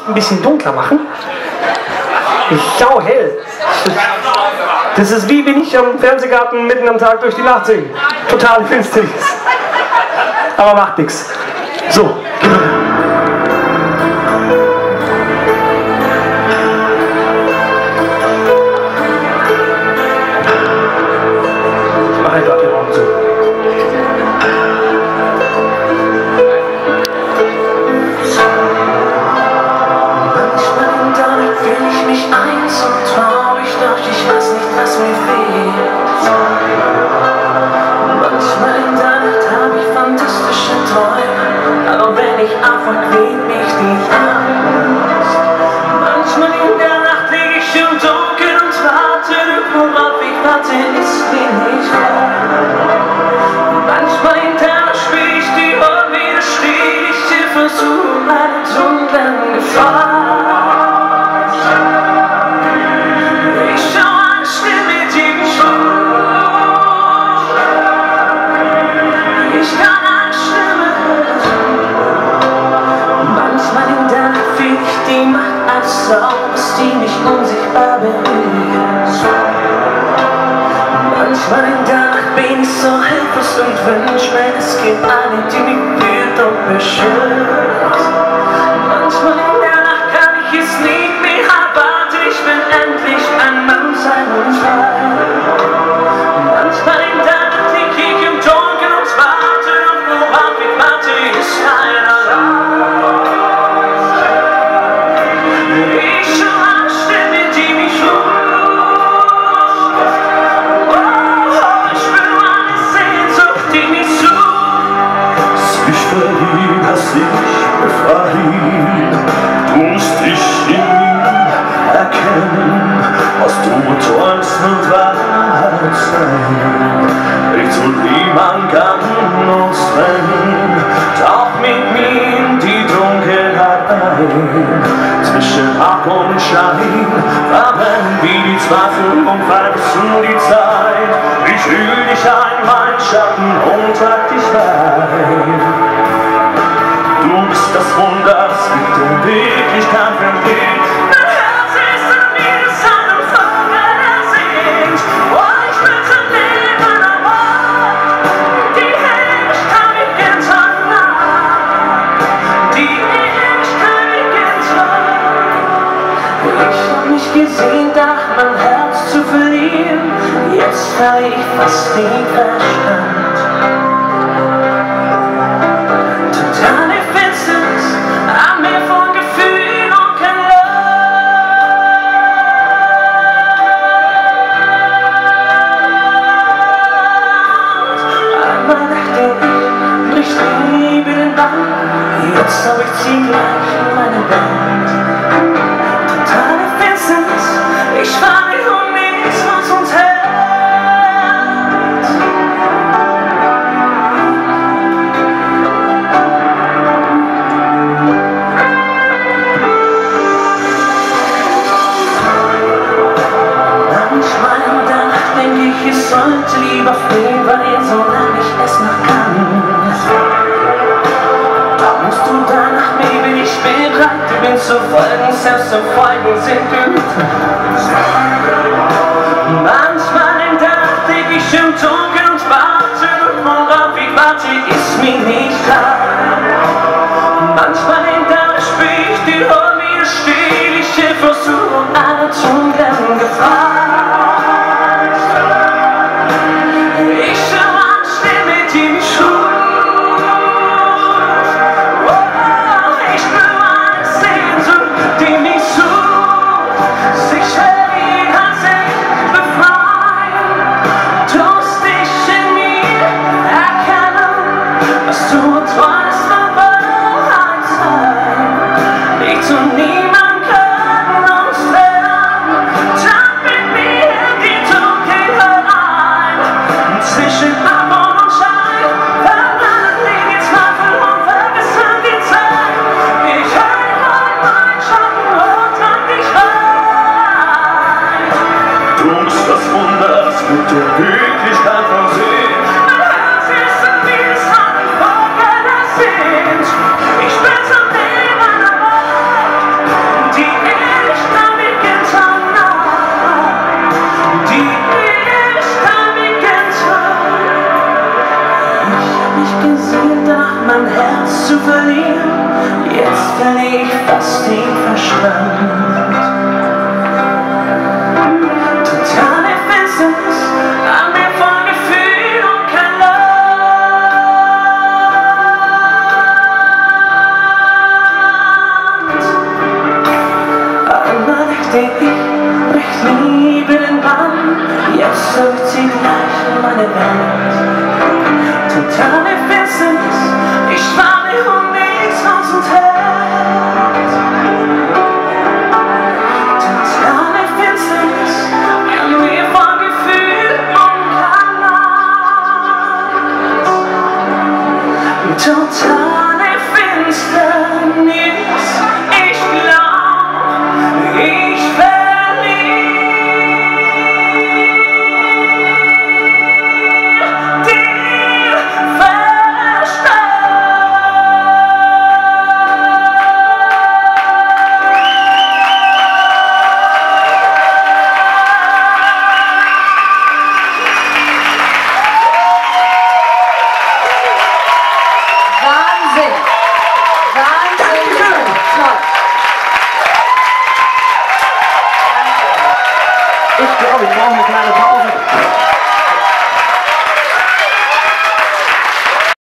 Ein bisschen dunkler machen. Schau hell. Das ist wie wenn ich am Fernsehgarten mitten am Tag durch die Nacht singe. Total finsterlich. Aber macht nichts. So, genau. Ich mache einfach den Raum zu. Die mich unsichtbar berührt. Manchmal in der Nacht bin ich so hilflos und wünsch mir, es gibt eine, die mich fühlt und beschützt. Manchmal in der Nacht kann ich es nicht mehr erwarten, ich will endlich ein Mann sein und frei. Manchmal in der Nacht lieg ich im Dunkeln und warte, und worauf ich warte, ist keinerlei. Du musst dich in ihm erkennen, was du träumst und Wahrheit sein. Ich zu niemand kann uns trennen, tauch mit mir in die Dunkelheit ein. Zwischen Tag und Schein verbrennen wie die Zweifel und vergessen die Zeit. Ich hüll dich ein, mein Schatten, und trag dich bei. Du bist das Wunder, das mit der Wirklichkeit vergeht. Mein Herz ist in mir, das hat und Vogel ersingt. Oh, ich will zum Leben erwacht. Die Ewigkeit beginnt heute Nacht. Die Ewigkeit beginnt heute. Ich hab mich gesehnt, ach, mein Herz zu verlieren. Jetzt verliere ich fast den Verstand. Jetzt hab ich sie gleich in meine Welt. Totale Finsternis, ich frage mich um nichts, was uns hält. Manchmal in der Nacht denk ich, ich sollte lieber fliehen, weil solange ich es noch kann. Ich bin zu folgen, selbst zu folgen sind gut. Manchmal in der Nacht lieg ich im Dunkeln und warte, und worauf ich warte, ist mir nicht klar. Manchmal in der Nacht spür ich die Hör mir still, ich hilflos zu und alle tun gern Gefahr. Ich schau an, Stimme, die mich ruft. verlieren, jetzt verliere ich fast den Verstand. Totale Finsternis, an mir voll Gefühl und kein Land. Einmal denk ich